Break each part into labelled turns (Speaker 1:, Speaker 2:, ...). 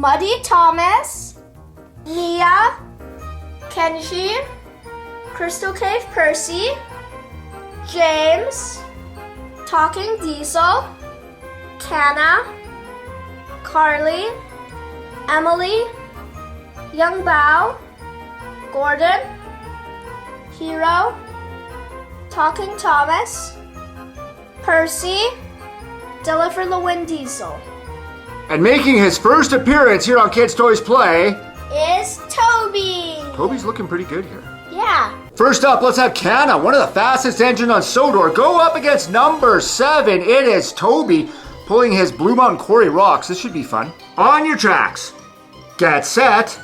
Speaker 1: Muddy Thomas, Nia, Kenji, Crystal Cave Percy, James, Talking Diesel, Canna, Carly, Emily, Young Bao, Gordon, Hero, Talking Thomas, Percy, Deliver the Wind Diesel.
Speaker 2: And making his first appearance here on Kids Toys Play
Speaker 1: is Toby.
Speaker 2: Toby's looking pretty good here.
Speaker 1: Yeah.
Speaker 2: First up, let's have Canna, one of the fastest engines on Sodor, go up against number 7. It is Toby pulling his Blue Mountain Quarry rocks. This should be fun. On your tracks, get set,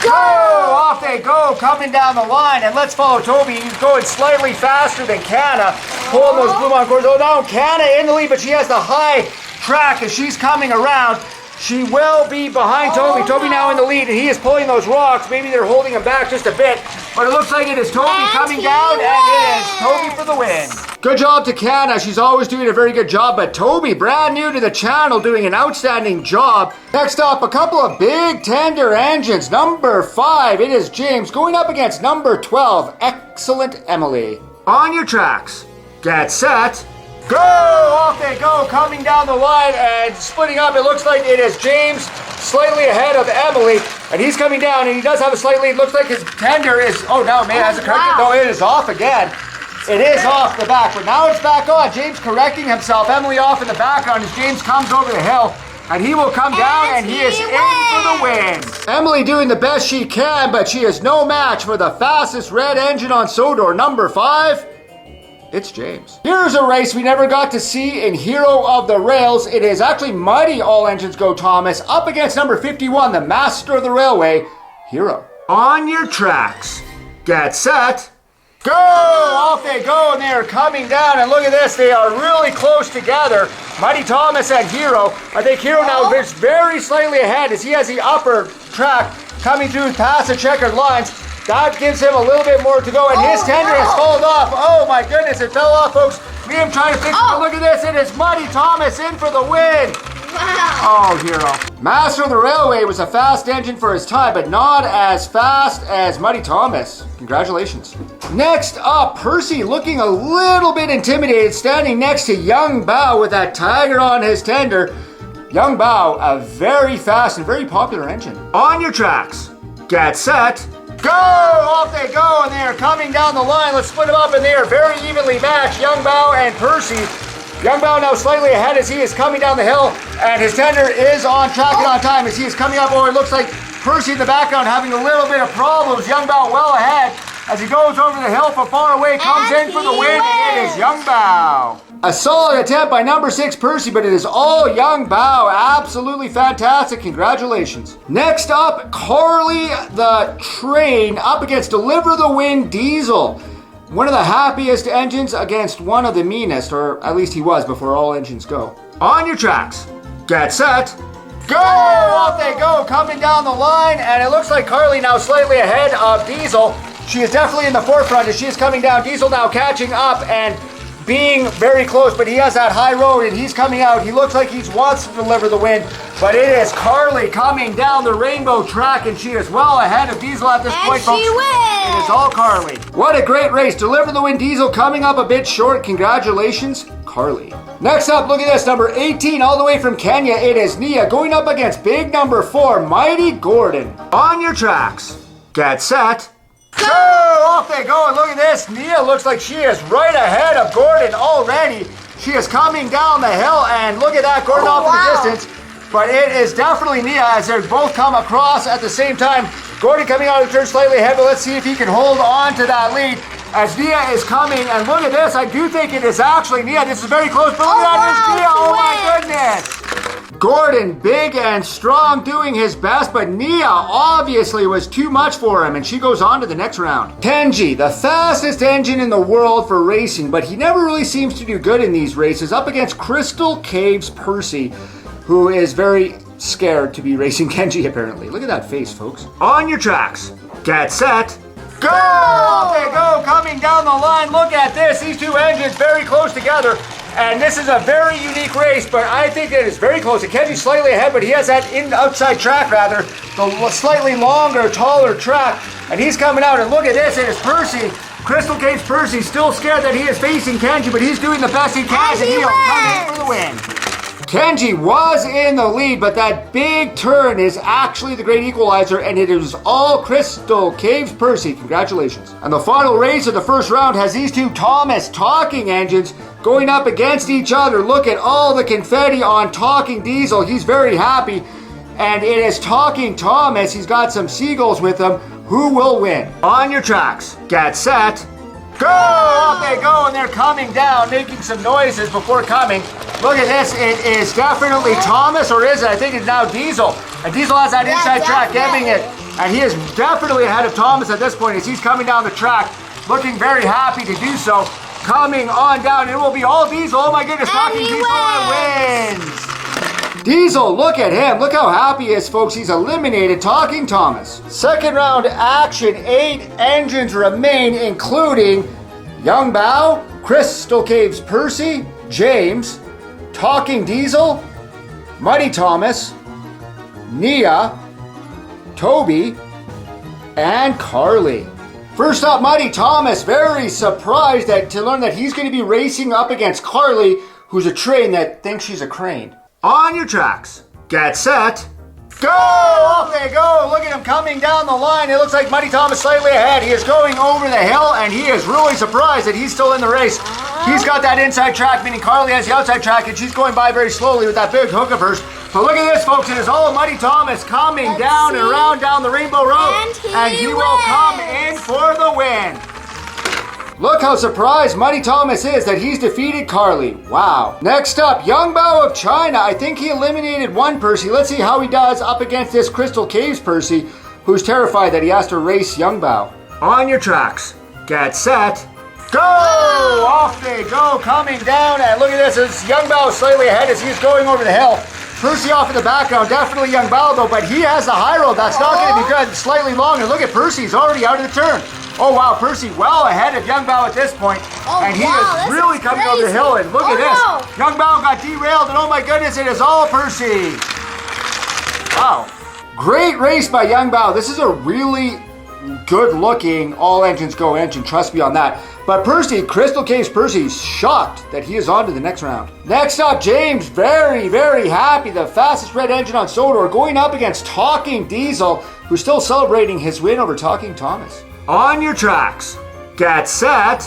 Speaker 2: go! Off they go, coming down the line, and let's follow Toby. He's going slightly faster than Canna, pulling those Blue Mountain Quarries. Oh no, Canna in the lead, but she has the high track as she's coming around. She will be behind Toby. Toby now in the lead, and he is pulling those rocks. Maybe they're holding him back just a bit, but it looks like it is Toby coming down, and it is Toby for the win. Good job to Canna. She's always doing a very good job, but Toby, brand new to the channel, doing an outstanding job. Next up, a couple of big tender engines. Number 5, it is James going up against number 12. Excellent Emily. On your tracks, get set, go! Off they go, coming down the line and splitting up. It looks like it is James slightly ahead of Emily, and he's coming down, and he does have a slight lead. Looks like his tender is, oh no, man, has it corrected? No, it is off again. It is off the back, but now it's back on. James correcting himself. Emily off in the background as James comes over the hill, and he will come down, and he is in for the win. Emily doing the best she can, but she is no match for the fastest red engine on Sodor. Number 5. It's James. Here's a race we never got to see in Hero of the Rails. It is actually Mighty All Engines Go Thomas up against number 51, the Master of the Railway, Hero. On your tracks, get set, go! Off they go, and they are coming down, and look at this, they are really close together. Mighty Thomas and Hero. I think Hero now is very slightly ahead as he has the upper track coming through past the checkered lines. That gives him a little bit more to go, and his tender has fallen off. Oh my goodness, it fell off, folks. Me, I'm trying to fix it, but look at this. It is Muddy Thomas in for the win. Wow. Oh, Hero. Master of the Railway was a fast engine for his time, but not as fast as Muddy Thomas. Congratulations. Next up, Percy looking a little bit intimidated, standing next to Young Bao with that tiger on his tender. Young Bao, a very fast and very popular engine. On your tracks, get set, go! Off they go, and they are coming down the line. Let's split them up, and they are very evenly matched, Young Bao and Percy. Young Bao now slightly ahead as he is coming down the hill, and his tender is on track and on time as he is coming up. Oh, it looks like Percy in the background having a little bit of problems. Young Bao well ahead as he goes over the hill from far away, comes in for the win, and it is Young Bao. A solid attempt by number 6 Percy, but it is all Young Bao. Absolutely fantastic. Congratulations. Next up, Carly the Train up against Deliver the Wind Diesel. One of the happiest engines against one of the meanest, or at least he was before All Engines Go. On your tracks, get set, go! Off they go, coming down the line, and it looks like Carly now slightly ahead of Diesel. She is definitely in the forefront as she is coming down. Diesel now catching up and being very close, but he has that high road and he's coming out. He looks like he wants to deliver the win, but it is Carly coming down the rainbow track, and she is well ahead of Diesel at this point, folks.
Speaker 1: She wins!
Speaker 2: It is all Carly. What a great race. Deliver the Win Diesel coming up a bit short. Congratulations, Carly. Next up, look at this, number 18, all the way from Kenya. It is Nia going up against big number 4, Mighty Gordon. On your tracks, get set, go! Off they go, and look at this. Nia looks like she is right ahead of Gordon already. She is coming down the hill, and look at that, Gordon off in the distance. But it is definitely Nia as they both come across at the same time. Gordon coming out of the turn slightly ahead, but let's see if he can hold on to that lead as Nia is coming. And look at this, I do think it is actually Nia. This is very close, but look at that, it's Nia. Oh my goodness. Gordon, big and strong, doing his best, but Nia obviously was too much for him, and she goes on to the next round. Kenji, the fastest engine in the world for racing, but he never really seems to do good in these races, up against Crystal Cave's Percy, who is very scared to be racing Kenji, apparently. Look at that face, folks. On your tracks, get set, go! Off they go, coming down the line. Look at this, these two engines very close together. And this is a very unique race, but I think it is very close. Kenji's slightly ahead, but he has that outside track rather, the slightly longer, taller track. And he's coming out, and look at this, it is Percy. Crystal Cave's Percy, still scared that he is facing Kenji, but he's doing the best he can, and he'll come in for the win. Kenji was in the lead, but that big turn is actually the great equalizer, and it is all Crystal Cave's Percy. Congratulations. And the final race of the first round has these two Thomas talking engines going up against each other. Look at all the confetti on Talking Diesel. He's very happy. And it is Talking Thomas. He's got some seagulls with him. Who will win? On your tracks, get set, go! Off they go, and they're coming down, making some noises before coming. Look at this, it is definitely Thomas, or is it? I think it's now Diesel. And Diesel has that inside track getting it. And he is definitely ahead of Thomas at this point as he's coming down the track, looking very happy to do so. Coming on down, it will be all Diesel. Oh my goodness, Talking Diesel wins! Diesel, look at him. Look how happy he is, folks. He's eliminated Talking Thomas. Second round action, 8 engines remain, including Young Bao, Crystal Cave's Percy, James, Talking Diesel, Muddy Thomas, Nia, Toby, and Carly. First up, Muddy Thomas, very surprised to learn that he's going to be racing up against Carly, who's a train that thinks she's a crane. On your tracks, get set, go! Off they go! Look at him coming down the line. It looks like Muddy Thomas slightly ahead. He is going over the hill, and he is really surprised that he's still in the race. He's got that inside track, meaning Carly has the outside track, and she's going by very slowly with that big hook of hers. But look at this, folks. It is all Muddy Thomas coming down and around down the Rainbow Road, and he will come in for the win. Look how surprised Muddy Thomas is that he's defeated Carly. Wow. Next up, Young Bao of China. I think he eliminated one Percy. Let's see how he does up against this Crystal Cave's Percy, who's terrified that he has to race Young Bao. On your tracks, get set, go! Off they go, coming down, and look at this. It's Young Bao slightly ahead as he's going over the hill. Percy off in the background, definitely Young Bao though, but he has the high road. That's not going to be good. Slightly long, and look at Percy. He's already out of the turn. Oh wow, Percy well ahead of Young Bao at this point. And he is really coming over the hill, and look at this. Young Bao got derailed, and oh my goodness, it is all Percy. Wow. Great race by Young Bao. This is a really good looking all engines go engine, trust me on that. But Percy, Crystal Cave's Percy, shocked that he is on to the next round. Next up, James, very, very happy. The fastest red engine on Sodor, going up against Talking Diesel, who's still celebrating his win over Talking Thomas. On your tracks, get set,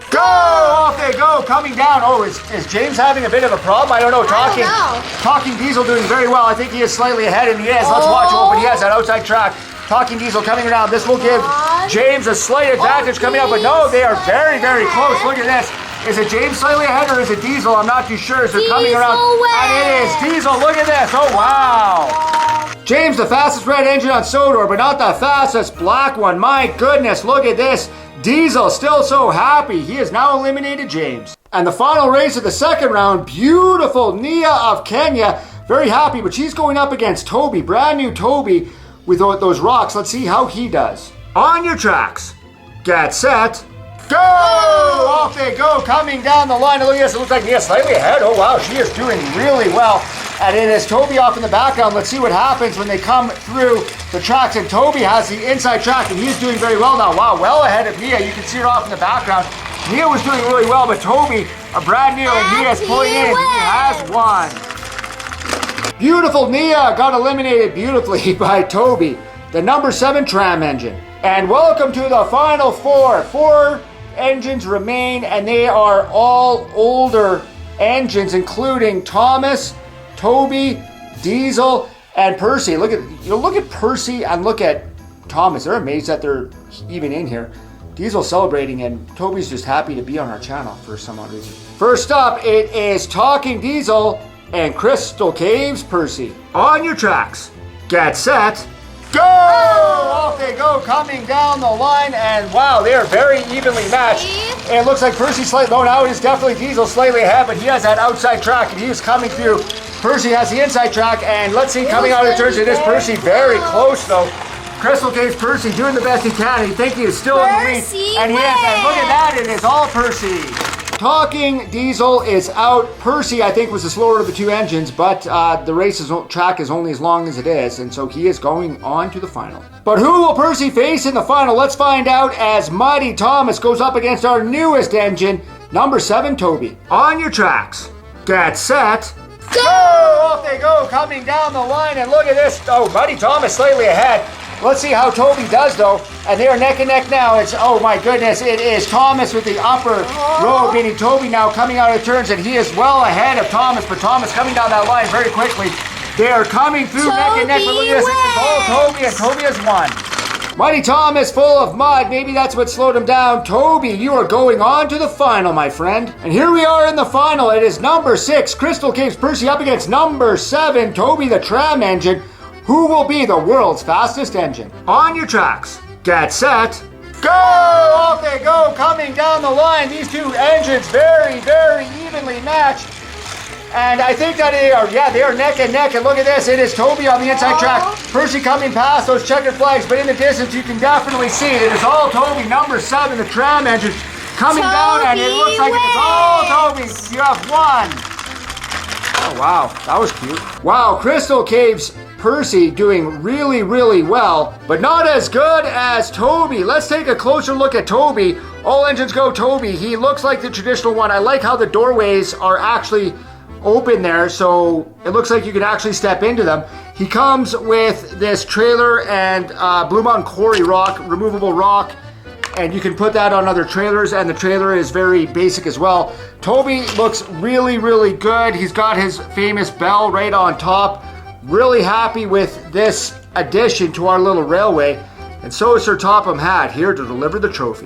Speaker 2: go! Off they go, coming down. Oh, is James having a bit of a problem? I don't know. Talking Diesel doing very well. I think he is slightly ahead, and he is. Let's watch him. But he has that outside track. Talking Diesel coming around. This will give James a slight advantage coming up, but no, they are very, very close. Look at this. Is it James slightly ahead, or is it Diesel? I'm not too sure as they're coming around. And it is Diesel. Look at this. Oh, wow. James, the fastest red engine on Sodor, but not the fastest black one. My goodness, look at this. Diesel still so happy. He has now eliminated James. And the final race of the second round, beautiful Nia of Kenya. Very happy, but she's going up against Toby, brand new Toby with those rocks. Let's see how he does. On your tracks, get set, go! Off they go, coming down the line. Look at this, it looks like Nia slightly ahead. Oh wow, she is doing really well. And it is Toby off in the background. Let's see what happens when they come through the tracks. And Toby has the inside track, and he's doing very well now. Wow, well ahead of Nia. You can see her off in the background. Nia was doing really well, but Toby, a brand new, and Nia is pulling in. He has won. Beautiful Nia got eliminated beautifully by Toby, the number 7 tram engine. And welcome to the final 4. 4 engines remain, and they are all older engines, including Thomas, Toby, Diesel, and Percy. Look at Percy and look at Thomas. They're amazed that they're even in here. Diesel's celebrating, and Toby's just happy to be on our channel for some odd reason. First up, it is Talking Diesel and Crystal Cave's Percy. On your tracks, get set, go! Off they go, coming down the line, and wow, they are very evenly matched. And it looks like Percy slightly, no, now it is definitely Diesel slightly ahead, but he has that outside track, and he is coming through. Percy has the inside track, and let's see, coming out of the turns, it is Percy very close though. Crystal Cave's Percy doing the best he can. You think he is still in the lead, and he is. And look at that, it is all Percy. Talking Diesel is out. Percy, I think, was the slower of the two engines, but the track is only as long as it is, and so he is going on to the final. But who will Percy face in the final? Let's find out as Mighty Thomas goes up against our newest engine, number 7, Toby. On your tracks, get set, go! Off they go, coming down the line, and look at this. Oh, Mighty Thomas slightly ahead. Let's see how Toby does, though. And they are neck and neck now. It's, oh my goodness, it is Thomas with the upper row, meaning Toby now coming out of the turns, and he is well ahead of Thomas, but Thomas coming down that line very quickly. They are coming through neck and neck, but look at this. It is all Toby, and Toby has won. Mighty Thomas full of mud. Maybe that's what slowed him down. Toby, you are going on to the final, my friend. And here we are in the final. It is number 6, Crystal Caves Percy up against number 7, Toby the Tram Engine. Who will be the world's fastest engine? On your tracks, get set, go! Off they go, coming down the line. These two engines very, very evenly matched. And I think that they are neck and neck. And look at this, it is Toby on the inside track. Percy coming past those checkered flags, but in the distance you can definitely see it is all Toby, number 7, the Tram Engine, coming down, and it looks like it is all Toby. You have won. Oh wow, that was cute. Wow, Crystal Caves Percy doing really, really well, but not as good as Toby. Let's take a closer look at Toby. All Engines Go Toby. He looks like the traditional one. I like how the doorways are actually open there, so it looks like you can actually step into them. He comes with this trailer and Blue Mountain Quarry rock, removable rock, and you can put that on other trailers, and the trailer is very basic as well. Toby looks really, really good. He's got his famous bell right on top. Really happy with this addition to our little railway, and so is Sir Topham Hatt here to deliver the trophy.